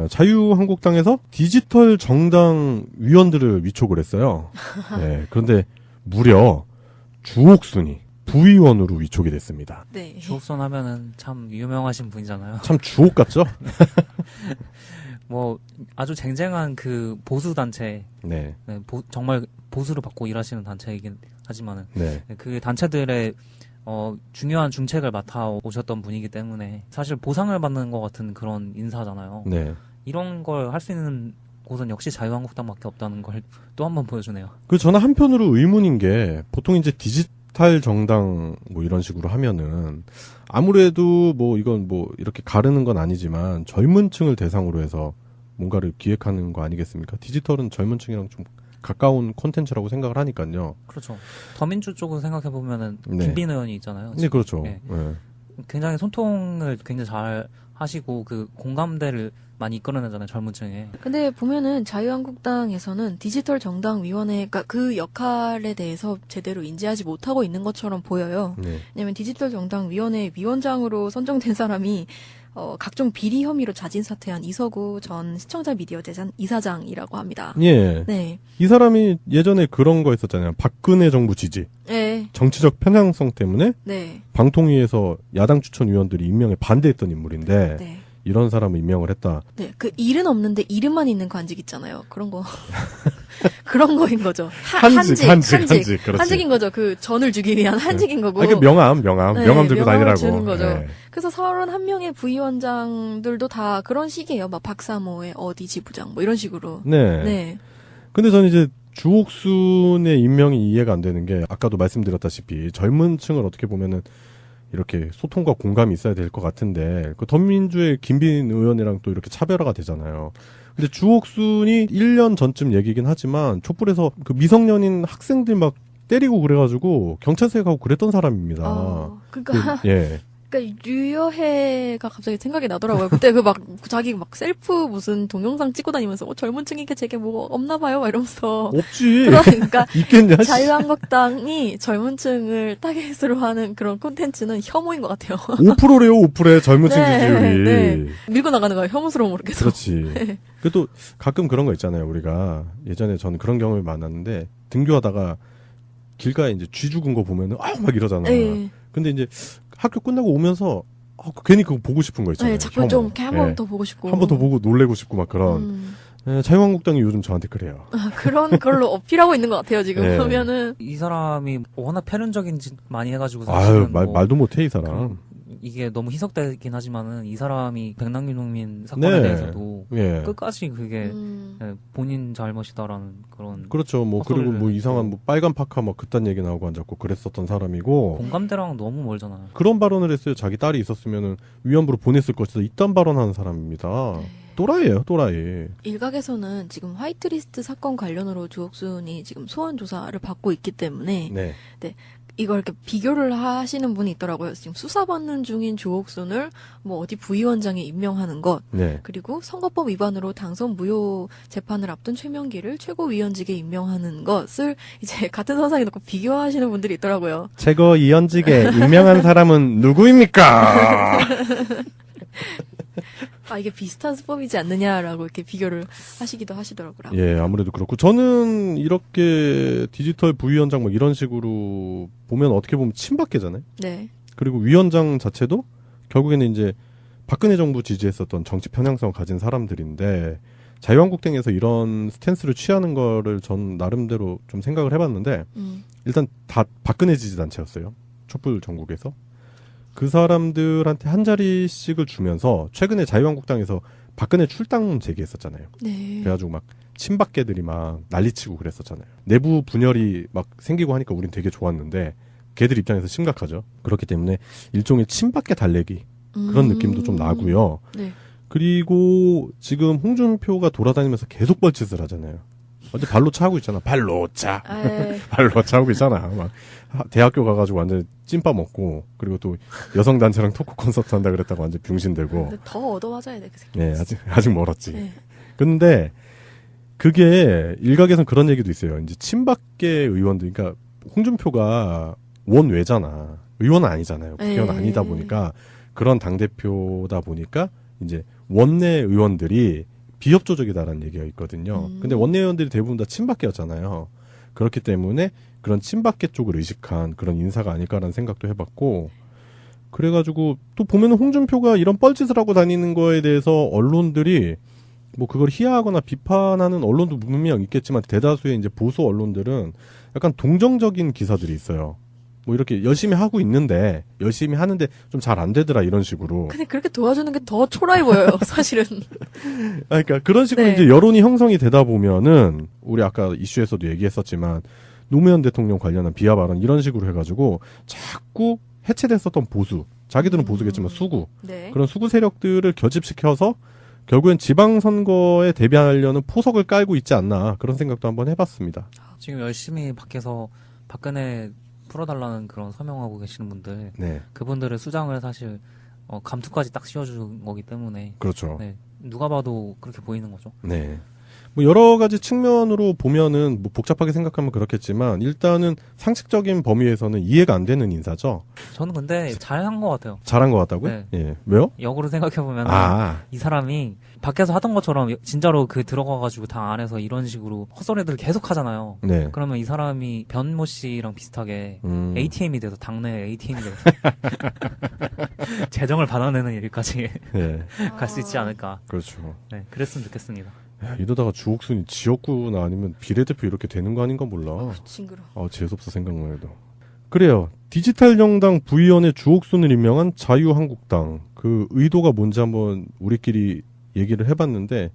자유한국당에서 디지털 정당 위원들을 위촉을 했어요. 네, 그런데 무려 주옥순이 부위원으로 위촉이 됐습니다. 네. 주옥순 하면은 참 유명하신 분이잖아요. 참 주옥 같죠? 뭐 아주 쟁쟁한 그 보수 단체, 네. 네, 정말 보수를 받고 일하시는 단체이긴 하지만은 네. 그 단체들의 중요한 중책을 맡아 오셨던 분이기 때문에 사실 보상을 받는 것 같은 그런 인사잖아요. 네. 이런 걸 할 수 있는 곳은 역시 자유한국당밖에 없다는 걸 또 한 번 보여주네요. 저는 한편으로 의문인 게 보통 이제 디지털 정당 뭐 이런 식으로 하면은 아무래도 뭐 이건 뭐 이렇게 가르는 건 아니지만 젊은 층을 대상으로 해서 뭔가를 기획하는 거 아니겠습니까? 디지털은 젊은 층이랑 좀 가까운 콘텐츠라고 생각을 하니까요. 그렇죠. 더민주 쪽으로 생각해 보면은 네. 김빈 의원이 있잖아요. 네, 그렇죠. 네. 네. 굉장히 소통을 굉장히 잘 하시고 그 공감대를 많이 이끌어내잖아요, 젊은 층에. 근데 보면은 자유한국당에서는 디지털 정당 위원회가 그 역할에 대해서 제대로 인지하지 못하고 있는 것처럼 보여요. 네. 왜냐면 디지털 정당 위원회 위원장으로 선정된 사람이 각종 비리 혐의로 자진 사퇴한 이서구 전 시청자 미디어 재단 이사장이라고 합니다. 예. 네. 이 사람이 예전에 그런 거 했었잖아요. 박근혜 정부 지지. 네. 정치적 편향성 때문에 네. 방통위에서 야당 추천 위원들이 임명에 반대했던 인물인데 네. 이런 사람을 임명을 했다. 네. 그 일은 없는데 이름만 있는 관직 있잖아요. 그런 거. 그런 거인 거죠. 한직. 그렇지. 한직인 거죠. 그 전을 주기 위한 한직인 거고. 그 명함 네, 들고 명함을 다니라고. 주는 거죠. 네. 그래서 31명의 부위원장들도 다 그런 식이에요. 막 박사모의 어디 지부장 뭐 이런 식으로. 네. 네. 근데 저는 이제 주옥순의 임명이 이해가 안 되는 게 아까도 말씀드렸다시피 젊은 층을 어떻게 보면은 이렇게 소통과 공감이 있어야 될 것 같은데 그 더민주의 김빈 의원이랑 또 이렇게 차별화가 되잖아요. 근데 주옥순이 1년 전쯤 얘기긴 하지만 촛불에서 그 미성년인 학생들 막 때리고 그래가지고 경찰서에 가고 그랬던 사람입니다. 그러니까 예. 그러니까 류여해가 갑자기 생각이 나더라고요. 그때 그 막 자기 막 셀프 무슨 동영상 찍고 다니면서 젊은 층이게 제게 뭐 없나 봐요, 막 이러면서. 없지. 그러니까 있겠냐? 자유한국당이 젊은 층을 타겟으로 하는 그런 콘텐츠는 혐오인 것 같아요. 5%래요, 5%의 젊은 층 지지율이. 네. 밀고 나가는 거예요, 혐오스러움으로 계속. 그렇지. 그래도 가끔 그런 거 있잖아요. 우리가 예전에 저는 그런 경험이 많았는데 등교하다가 길가에 이제 쥐 죽은 거 보면은 막 이러잖아. 네. 근데 이제 학교 끝나고 오면서 괜히 그거 보고 싶은 거 있잖아요. 네, 자꾸 좀 한 번 더 보고 싶고. 한 번 더 보고 놀래고 싶고 막 그런. 자유한국당이 요즘 저한테 그래요. 그런 걸로 어필하고 있는 것 같아요, 지금 네. 보면은. 이 사람이 워낙 편현적인 짓 많이 해가지고 아유, 사실은 말도 못해, 이 사람. 이게 너무 희석되긴 하지만은 이 사람이 백남기 사건에 네. 대해서도 예. 끝까지 그게 본인 잘못이다라는 그런 그렇죠. 뭐, 그리고 뭐 이상한 뭐 빨간 파카 뭐 그딴 얘기 나오고 앉았고 그랬었던 사람이고. 공감대랑 너무 멀잖아요. 그런 발언을 했어요. 자기 딸이 있었으면은 위안부로 보냈을 것이다. 이딴 발언하는 사람입니다. 또라이예요, 또라이. 일각에서는 지금 화이트리스트 사건 관련으로 주옥순이 지금 소환 조사를 받고 있기 때문에 네. 이걸 이렇게 비교를 하시는 분이 있더라고요. 지금 수사받는 중인 주옥순을 뭐 어디 부위원장에 임명하는 것, 네. 그리고 선거법 위반으로 당선 무효 재판을 앞둔 최명기를 최고위원직에 임명하는 것을 이제 같은 선상에 놓고 비교하시는 분들이 있더라고요. 최고위원직에 임명한 사람은 누구입니까? 이게 비슷한 수법이지 않느냐라고 이렇게 비교를 하시기도 하시더라고요. 예, 아무래도 그렇고 저는 이렇게 디지털 부위원장 뭐 이런 식으로 보면 어떻게 보면 친박계잖아요. 네. 그리고 위원장 자체도 결국에는 이제 박근혜 정부 지지했었던 정치 편향성을 가진 사람들인데 자유한국당에서 이런 스탠스를 취하는 거를 전 나름대로 좀 생각을 해봤는데 일단 다 박근혜 지지 단체였어요. 촛불 전국에서. 그 사람들한테 한 자리씩을 주면서 최근에 자유한국당에서 박근혜 출당 제기했었잖아요. 네. 그래가지고 막 친박계들이 막 난리치고 그랬었잖아요. 내부 분열이 막 생기고 하니까 우린 되게 좋았는데 걔들 입장에서 심각하죠. 그렇기 때문에 일종의 친박계 달래기 그런 느낌도 좀 나고요. 네. 그리고 지금 홍준표가 돌아다니면서 계속 뻘짓을 하잖아요. 완전 발로 차고 있잖아. 발로 차. 발로 차고 있잖아. 막 대학교 가가지고 완전 찐빠 먹고 그리고 또 여성 단체랑 토크 콘서트 한다 그랬다고 완전 병신되고. 근데 더 얻어맞아야 돼, 그 새끼. 네, 아직 멀었지. 네. 근데 그게 일각에서는 그런 얘기도 있어요. 이제 친박계 의원들, 그러니까 홍준표가 원외잖아. 의원은 아니잖아요. 국회의원 아니다 보니까 그런 당대표다 보니까 이제 원내 의원들이 비협조적이다라는 얘기가 있거든요. 근데 원내 의원들이 대부분 다 친박계였잖아요. 그렇기 때문에 그런 친박계 쪽을 의식한 그런 인사가 아닐까라는 생각도 해봤고, 그래가지고 또 보면은 홍준표가 이런 뻘짓을 하고 다니는 거에 대해서 언론들이 뭐 그걸 희화하거나 비판하는 언론도 분명 있겠지만 대다수의 이제 보수 언론들은 약간 동정적인 기사들이 있어요. 뭐 이렇게 열심히 하고 있는데 열심히 하는데 좀 잘 안 되더라 이런 식으로. 근데 그렇게 도와주는 게 더 초라해 보여요, 사실은. 그러니까 그런 식으로 네. 이제 여론이 형성이 되다 보면은 우리 아까 이슈에서도 얘기했었지만 노무현 대통령 관련한 비하 발언 이런 식으로 해가지고 자꾸 해체됐었던 보수, 자기들은 보수겠지만 수구, 네. 그런 수구 세력들을 결집시켜서 결국엔 지방선거에 대비하려는 포석을 깔고 있지 않나 그런 생각도 한번 해봤습니다. 지금 열심히 밖에서 박근혜 풀어달라는 그런 서명하고 계시는 분들, 네, 그분들의 수장을 사실 감투까지 딱 씌워준 거기 때문에 그렇죠. 네, 누가 봐도 그렇게 보이는 거죠. 네. 뭐 여러 가지 측면으로 보면은 뭐 복잡하게 생각하면 그렇겠지만 일단은 상식적인 범위에서는 이해가 안 되는 인사죠. 저는 근데 잘한 것 같아요. 잘한 것 같다고요? 네. 예. 왜요? 역으로 생각해보면 아, 이 사람이 밖에서 하던 것처럼 진짜로 그 들어가가지고 당 안에서 이런 식으로 헛소리들을 계속 하잖아요. 네. 그러면 이 사람이 변모 씨랑 비슷하게 ATM이 돼서 당내 ATM이 돼서 재정을 받아내는 일까지 예. 갈 수 있지 않을까. 그렇죠. 네, 그랬으면 좋겠습니다. 야, 이러다가 주옥순이 지역구나 아니면 비례대표 이렇게 되는 거 아닌가 몰라. 징그러. 재수없어 생각만 해도. 그래요. 디지털 정당 부위원회 주옥순을 임명한 자유한국당. 그 의도가 뭔지 한번 우리끼리 얘기를 해봤는데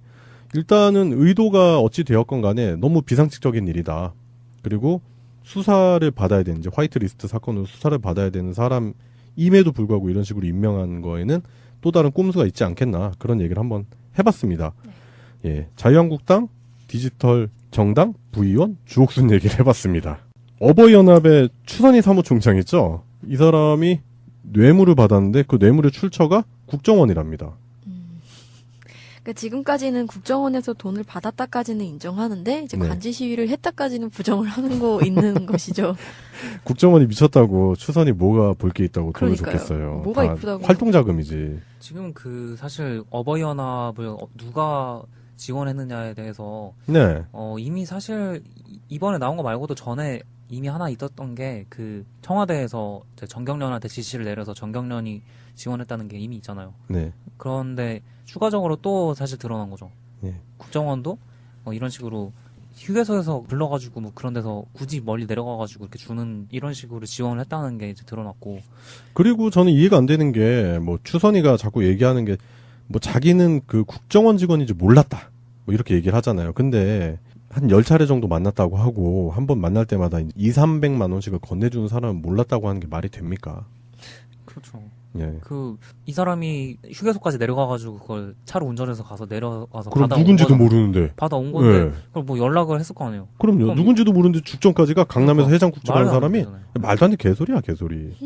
일단은 의도가 어찌 되었건 간에 너무 비상식적인 일이다. 그리고 수사를 받아야 되는 이제 화이트리스트 사건으로 수사를 받아야 되는 사람임에도 불구하고 이런 식으로 임명한 거에는 또 다른 꼼수가 있지 않겠나 그런 얘기를 한번 해봤습니다. 예, 자유한국당 디지털 정당 부위원 주옥순 얘기를 해봤습니다. 어버이연합의 추선희 사무총장 있죠? 이 사람이 뇌물을 받았는데 그 뇌물의 출처가 국정원이랍니다. 그러니까 지금까지는 국정원에서 돈을 받았다까지는 인정하는데 이제 네. 관제 시위를 했다까지는 부정을 하는 거 있는 것이죠. 국정원이 미쳤다고 추선이 뭐가 볼 게 있다고 돈을 그러니까요. 줬겠어요. 뭐가 다 이쁘다고. 활동자금이지. 지금 그 사실 어버이연합을 누가 지원했느냐에 대해서 네. 이미 사실 이번에 나온 거 말고도 전에 이미 하나 있었던 게 그 청와대에서 이제 정경련한테 지시를 내려서 정경련이 지원했다는 게 이미 있잖아요. 네. 그런데 추가적으로 또 사실 드러난 거죠. 네. 국정원도 이런 식으로 휴게소에서 불러가지고 뭐 그런 데서 굳이 멀리 내려가가지고 이렇게 주는 이런 식으로 지원을 했다는 게 이제 드러났고. 그리고 저는 이해가 안 되는 게 뭐 추선이가 자꾸 얘기하는 게 뭐 자기는 그 국정원 직원인지 몰랐다. 뭐 이렇게 얘기를 하잖아요. 근데 한 10차례 정도 만났다고 하고 한 번 만날 때마다 200~300만 원씩을 건네주는 사람은 몰랐다고 하는 게 말이 됩니까? 그렇죠. 예. 이 사람이 휴게소까지 내려가가지고 그걸 차로 운전해서 가서 내려가서 그럼 받아온 누군지도 거잖아. 모르는데. 받아온 건데 예. 그걸 뭐 연락을 했을 거 아니에요. 그럼요. 그럼 누군지도 모르는데 죽전까지가 강남에서 해장 국정하는 말도 안 사람이 되잖아요. 말도 안 돼 개소리야 개소리.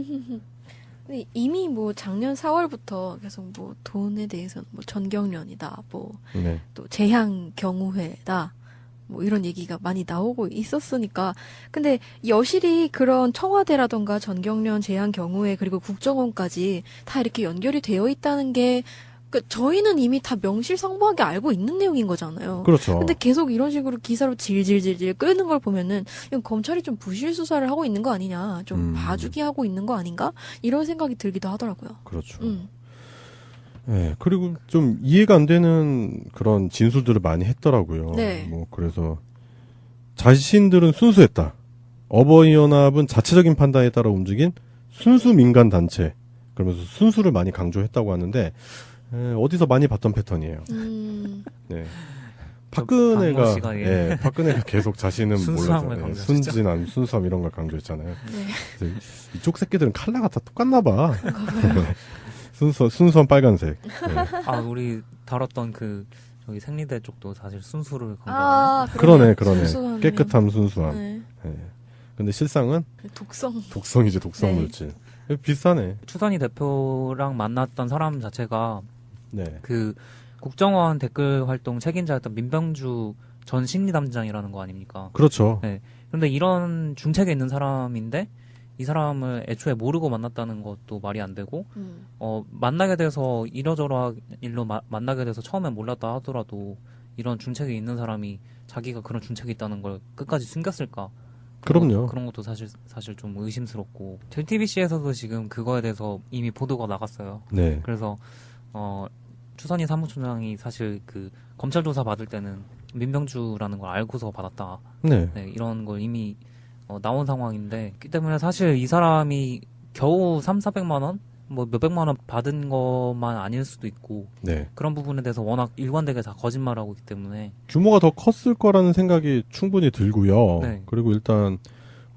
근데 이미 뭐 작년 4월부터 계속 뭐 돈에 대해서는 뭐 전경련이다, 뭐 네. 또 재향 경우회다, 뭐 이런 얘기가 많이 나오고 있었으니까. 근데 여실히 그런 청와대라던가 전경련, 재향 경우회 그리고 국정원까지 다 이렇게 연결이 되어 있다는 게 그러니까 저희는 이미 다 명실상부하게 알고 있는 내용인 거잖아요. 그렇죠. 근데 계속 이런 식으로 기사로 질질질질 끄는 걸 보면은 이건 검찰이 좀 부실 수사를 하고 있는 거 아니냐, 좀 봐주기 하고 있는 거 아닌가 이런 생각이 들기도 하더라고요. 그렇죠. 네, 그리고 좀 이해가 안 되는 그런 진술들을 많이 했더라고요. 네. 뭐 그래서 자신들은 순수했다. 어버이연합은 자체적인 판단에 따라 움직인 순수 민간 단체. 그러면서 순수를 많이 강조했다고 하는데 어디서 많이 봤던 패턴이에요. 네. 박근혜가 박모 씨가, 예. 박근혜가 계속 자신은 순수함을 몰라서 강조했죠. 순진함, 순수함 이런 걸 강조했잖아요. 네. 그래서 이쪽 새끼들은 컬러가 다 똑같나 봐. 순수한 빨간색. 네. 우리 다뤘던 저기 생리대 쪽도 사실 순수를 강조하는. 아, 그러네. 순수함이면. 깨끗함, 순수함. 네. 네. 근데 실상은 독성. 독성 네. 물질. 비슷하네. 추선희 대표랑 만났던 사람 자체가 네. 그 국정원 댓글 활동 책임자였던 민병주 전 심리담장이라는 거 아닙니까? 그렇죠. 네. 근데 이런 중책에 있는 사람인데 이 사람을 애초에 모르고 만났다는 것도 말이 안 되고 만나게 돼서 이러저러 일로 만나게 돼서 처음엔 몰랐다 하더라도 이런 준책이 있는 사람이 자기가 그런 준책이 있다는 걸 끝까지 숨겼을까? 그럼요. 그런 것도 사실 좀 의심스럽고 JTBC에서도 지금 그거에 대해서 이미 보도가 나갔어요. 네. 그래서 추선희 사무총장이 사실 그 검찰 조사 받을 때는 민병주라는 걸 알고서 받았다. 네. 네, 이런 걸 이미 나온 상황인데, 그 때문에 사실 이 사람이 겨우 300~400만 원? 뭐 몇백만 원 받은 것만 아닐 수도 있고, 네. 그런 부분에 대해서 워낙 일관되게 다 거짓말하고 있기 때문에. 규모가 더 컸을 거라는 생각이 충분히 들고요. 네. 그리고 일단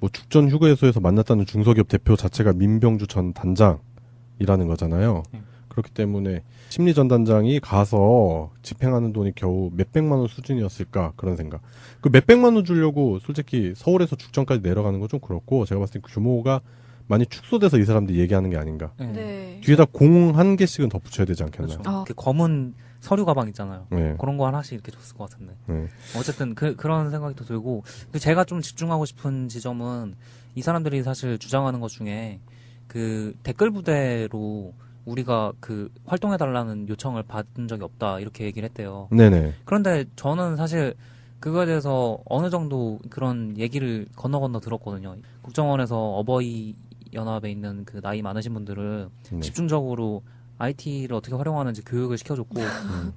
뭐 죽전 휴게소에서 만났다는 중소기업 대표 자체가 민병주 전 단장이라는 거잖아요. 네. 그렇기 때문에 심리전단장이 가서 집행하는 돈이 겨우 몇백만 원 수준이었을까 그런 생각. 그 몇백만 원 주려고 솔직히 서울에서 죽전까지 내려가는 건 좀 그렇고, 제가 봤을 때 규모가 많이 축소돼서 이 사람들이 얘기하는 게 아닌가. 네. 네. 뒤에다 공 한 개씩은 더 붙여야 되지 않겠나요? 그렇죠. 그 검은 서류 가방 있잖아요. 네. 그런 거 하나씩 이렇게 줬을 것 같은데. 네. 어쨌든 그런 생각이 또 들고, 근데 제가 좀 집중하고 싶은 지점은 이 사람들이 사실 주장하는 것 중에 그 댓글 부대로 우리가 그 활동해달라는 요청을 받은 적이 없다 이렇게 얘기를 했대요. 네네. 그런데 저는 사실 그거에 대해서 어느 정도 그런 얘기를 건너 들었거든요. 국정원에서 어버이 연합에 있는 그 나이 많으신 분들을 네. 집중적으로 IT를 어떻게 활용하는지 교육을 시켜줬고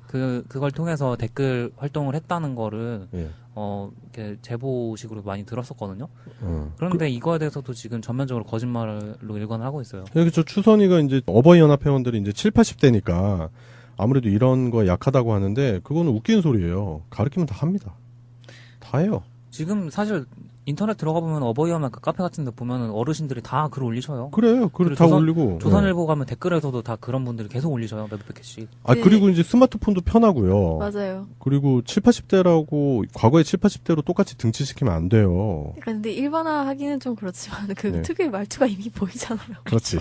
그걸 통해서 댓글 활동을 했다는 거를 예. 이렇게 제보식으로 많이 들었었거든요. 어. 그런데 이거에 대해서도 지금 전면적으로 거짓말로 일관을 하고 있어요. 여기 저 추선이가 이제 어버이 연합 회원들이 이제 7, 80대니까 아무래도 이런 거 약하다고 하는데, 그거는 웃기는 소리예요. 가르치면 다 합니다. 다 해요. 지금 사실 인터넷 들어가 보면 어버이 연합 그 카페 같은 데 보면은 어르신들이 다 글 올리셔요. 그래요. 글 그리고 다 올리고. 조선일보 가면 댓글에서도 다 그런 분들이 계속 올리셔요. 몇백 개씩. 아, 네. 그리고 이제 스마트폰도 편하고요. 맞아요. 그리고 7, 80대라고 과거에 7, 80대로 똑같이 등치시키면 안 돼요. 근데 일반화하기는 좀 그렇지만 그 네. 특유의 말투가 이미 보이잖아요. 그렇지.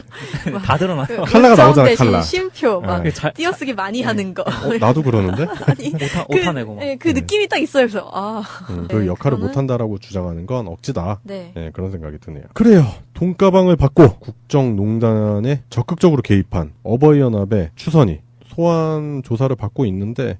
다 드러나요. 그 칼라가 문정 나오잖아, 대신 칼라. 쉼표 막 네. 띄어쓰기 많이 하는 거. 나도 그러는데? 아니 오타 내고 막. 그 느낌이 딱 있어요. 그래서 그 네, 역할을 저는- 못한다라고 주장하는 건 억지다. 네. 네, 그런 생각이 드네요. 그래요. 돈가방을 받고 국정농단에 적극적으로 개입한 어버이연합의 추선이 소환 조사를 받고 있는데,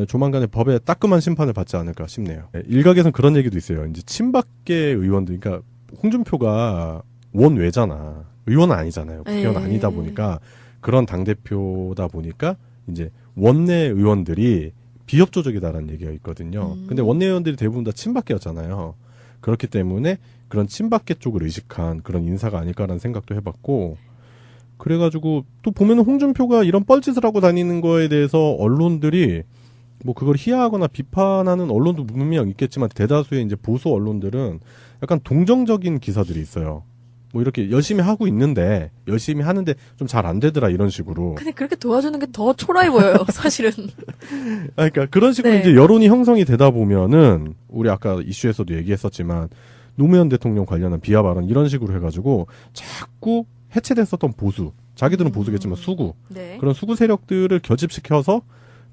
조만간에 법에 따끔한 심판을 받지 않을까 싶네요. 일각에서는 그런 얘기도 있어요. 이제 친박계 의원들, 그러니까 홍준표가 원외잖아. 의원은 아니잖아요. 국회의원 네. 아니다 보니까, 그런 당대표다 보니까 이제 원내 의원들이 비협조적이다라는 얘기가 있거든요. 근데 원내 의원들이 대부분 다 친박계였잖아요. 그렇기 때문에 그런 친박계 쪽을 의식한 그런 인사가 아닐까라는 생각도 해봤고, 그래가지고 또 보면은 홍준표가 이런 뻘짓을 하고 다니는 거에 대해서 언론들이 뭐 그걸 희화하거나 비판하는 언론도 분명 있겠지만, 대다수의 이제 보수 언론들은 약간 동정적인 기사들이 있어요. 뭐 이렇게 열심히 하고 있는데, 열심히 하는데 좀 잘 안 되더라 이런 식으로. 근데 그렇게 도와주는 게 더 초라해 보여요. 사실은. 그러니까 그런 식으로 네. 이제 여론이 형성이 되다 보면은, 우리 아까 이슈에서도 얘기했었지만 노무현 대통령 관련한 비하 발언 이런 식으로 해가지고 자꾸 해체됐었던 보수, 자기들은 보수겠지만 수구, 네. 그런 수구 세력들을 결집시켜서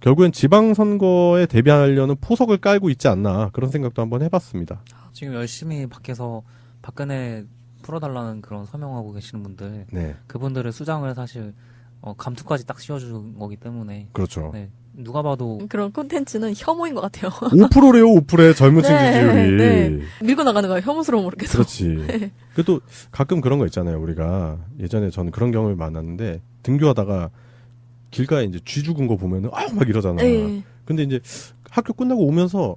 결국엔 지방선거에 대비하려는 포석을 깔고 있지 않나, 그런 생각도 한번 해봤습니다. 지금 열심히 밖에서 박근혜 풀어달라는 그런 서명하고 계시는 분들, 네, 그분들의 수장을 사실 감투까지 딱 씌워준 거기 때문에 그렇죠. 네, 누가 봐도 그런 콘텐츠는 혐오인 것 같아요. 5%래요, 5%의 젊은 층 네, 지지율이. 네. 밀고 나가는 거야. 혐오스러움으로 계속. 그렇지. 그래도 가끔 그런 거 있잖아요. 우리가 예전에 저는 그런 경험을 많았는데, 등교하다가 길가에 이제 쥐 죽은 거 보면은 막 이러잖아. 네. 근데 이제 학교 끝나고 오면서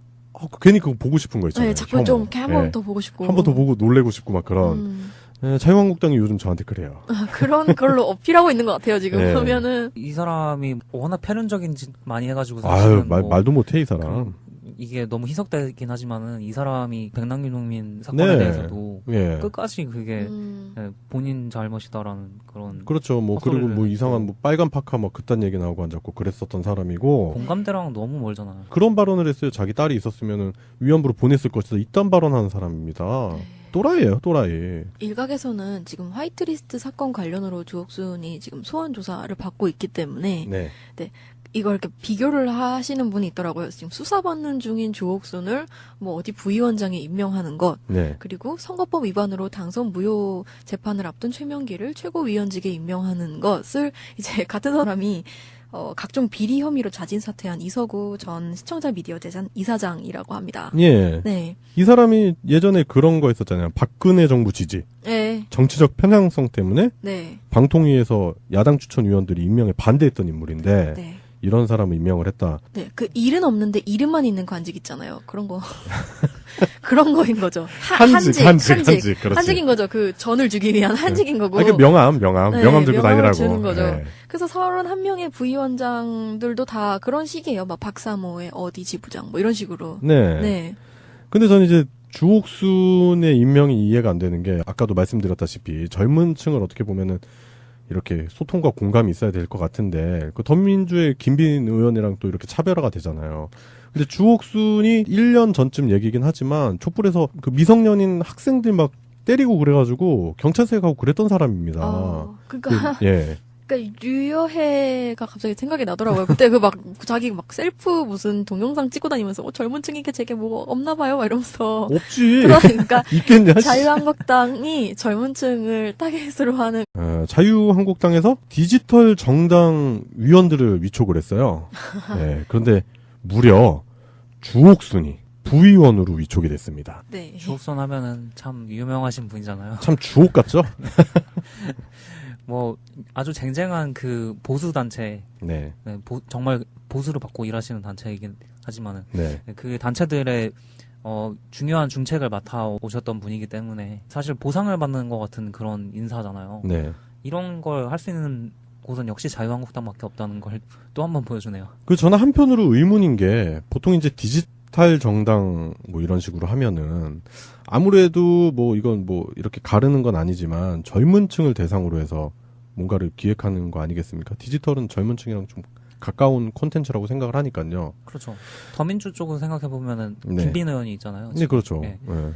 괜히 그거 보고 싶은 거 있잖아요. 네, 자꾸 좀 이렇게 한 번 더 보고 싶고. 한 번 더 보고 놀래고 싶고 막 그런. 자유한국당이 요즘 저한테 그래요. 그런 걸로 어필하고 있는 것 같아요. 지금 네. 보면은. 이 사람이 워낙 편현적인 짓 많이 해가지고 아유, 사실은 뭐 말도 못해 이 사람. 이게 너무 희석되긴 하지만은 이 사람이 백남기농민 사건에 네. 대해서도 예. 끝까지 그게 네, 본인 잘못이다라는 그런 그렇죠. 뭐 그리고 뭐 헛소리를 이상한 했고. 뭐 빨간 파카 뭐 그딴 얘기 나오고 앉았고 그랬었던 사람이고, 공감대랑 너무 멀잖아요. 그런 발언을 했어요. 자기 딸이 있었으면은 위안부로 보냈을 것이다. 이딴 발언하는 사람입니다. 또라이예요, 또라이. 일각에서는 지금 화이트리스트 사건 관련으로 주옥순이 지금 소환 조사를 받고 있기 때문에 네. 이걸 이렇게 비교를 하시는 분이 있더라고요. 지금 수사받는 중인 주옥순을 뭐 어디 부위원장에 임명하는 것, 네. 그리고 선거법 위반으로 당선 무효 재판을 앞둔 최명기를 최고위원직에 임명하는 것을 이제 같은 사람이 각종 비리 혐의로 자진 사퇴한 이서구 전 시청자 미디어 재단 이사장이라고 합니다. 예. 네. 이 사람이 예전에 그런 거 있었잖아요. 박근혜 정부 지지. 네. 정치적 편향성 때문에 네. 방통위에서 야당 추천 위원들이 임명에 반대했던 인물인데 네. 이런 사람을 임명을 했다. 네. 그 일은 없는데 이름만 있는 관직 있잖아요. 그런 거. 그런 거인 거죠. 한직. 그렇지. 한직인 거죠. 그 전을 주기 위한 한직인 거고. 아, 이게 명함 네, 들고 명함을 다니라고. 주는 거죠. 네. 그래서 31명의 부위원장들도 다 그런 식이에요. 막 박사모의 어디 지부장 뭐 이런 식으로. 네. 네. 근데 저는 이제 주옥순의 임명이 이해가 안 되는 게 아까도 말씀드렸다시피 젊은 층을 어떻게 보면은 이렇게 소통과 공감이 있어야 될 것 같은데 그 더민주의 김빈 의원이랑 또 이렇게 차별화가 되잖아요. 근데 주옥순이 1년 전쯤 얘기긴 하지만 촛불에서 그 미성년인 학생들 막 때리고 그래가지고 경찰서에 가고 그랬던 사람입니다. 그러니까 예. 그러니까 류여해가 갑자기 생각이 나더라고요. 그때 그 막 자기 막 셀프 무슨 동영상 찍고 다니면서 젊은 층이게 제게 뭐 없나 봐요, 막 이러면서. 없지. 그러니까 있겠냐? 자유한국당이 젊은 층을 타겟으로 하는. 자유한국당에서 디지털 정당 위원들을 위촉을 했어요. 네, 그런데 무려 주옥순이 부위원으로 위촉이 됐습니다. 네. 주옥순 하면은 참 유명하신 분이잖아요. 참 주옥 같죠? 뭐 아주 쟁쟁한 그 보수 단체, 네, 정말 보수를 받고 일하시는 단체이긴 하지만은 네. 그 단체들의 중요한 중책을 맡아 오셨던 분이기 때문에 사실 보상을 받는 것 같은 그런 인사잖아요. 네. 이런 걸 할 수 있는 곳은 역시 자유한국당밖에 없다는 걸 또 한 번 보여주네요. 그 저는 한편으로 의문인 게 보통 이제 디지털 정당 뭐 이런 식으로 하면은 아무래도 뭐 이건 뭐 이렇게 가르는 건 아니지만 젊은 층을 대상으로 해서 뭔가를 기획하는 거 아니겠습니까? 디지털은 젊은 층이랑 좀 가까운 콘텐츠라고 생각을 하니까요. 그렇죠. 더민주 쪽으로 생각해 보면은 네. 김빈 의원이 있잖아요. 네, 그렇죠. 네. 네.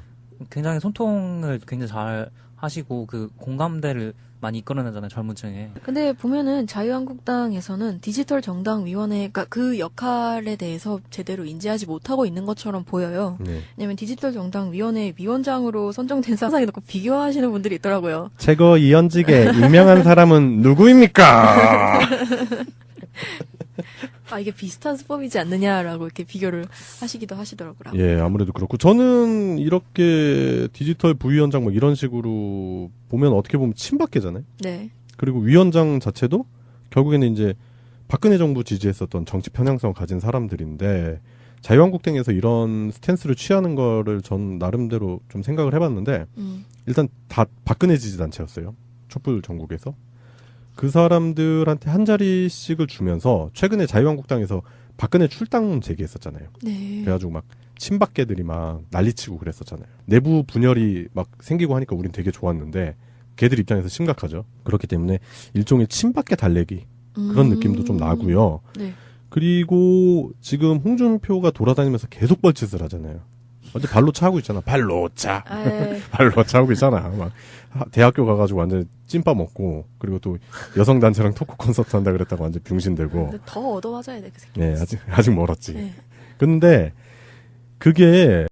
굉장히 소통을 굉장히 잘 하시고 그 공감대를 많이 이끌어내잖아요, 젊은 층에. 근데 보면은 자유한국당에서는 디지털 정당 위원회가 그 역할에 대해서 제대로 인지하지 못하고 있는 것처럼 보여요. 네. 왜냐면 디지털 정당 위원회 위원장으로 선정된 사상에 놓고 비교하시는 분들이 있더라고요. 최고 이현직에 임명한 사람은 누구입니까? 아, 이게 비슷한 수법이지 않느냐라고 이렇게 비교를 하시기도 하시더라고요. 예, 아무래도 그렇고 저는 이렇게 디지털 부위원장 뭐 이런 식으로 보면 어떻게 보면 친박계잖아요. 네. 그리고 위원장 자체도 결국에는 이제 박근혜 정부 지지했었던 정치 편향성을 가진 사람들인데 자유한국당에서 이런 스탠스를 취하는 거를 전 나름대로 좀 생각을 해봤는데 일단 다 박근혜 지지 단체였어요. 촛불 전국에서. 그 사람들한테 한 자리씩을 주면서 최근에 자유한국당에서 박근혜 출당 제기했었잖아요. 네. 그래가지고 막 친박계들이 막 난리치고 그랬었잖아요. 내부 분열이 막 생기고 하니까 우린 되게 좋았는데 걔들 입장에서 심각하죠. 그렇기 때문에 일종의 친박계 달래기 그런 느낌도 좀 나고요. 네. 그리고 지금 홍준표가 돌아다니면서 계속 뻘짓을 하잖아요. 완전 발로 차고 있잖아. 발로 차. 발로 차고 있잖아. 막 대학교 가가지고 완전 찐빠 먹고 그리고 또 여성 단체랑 토크 콘서트 한다 그랬다고 완전 병신되고. 근데 더 얻어맞아야 돼, 그 새끼. 네, 아직 멀었지. 네. 근데 그게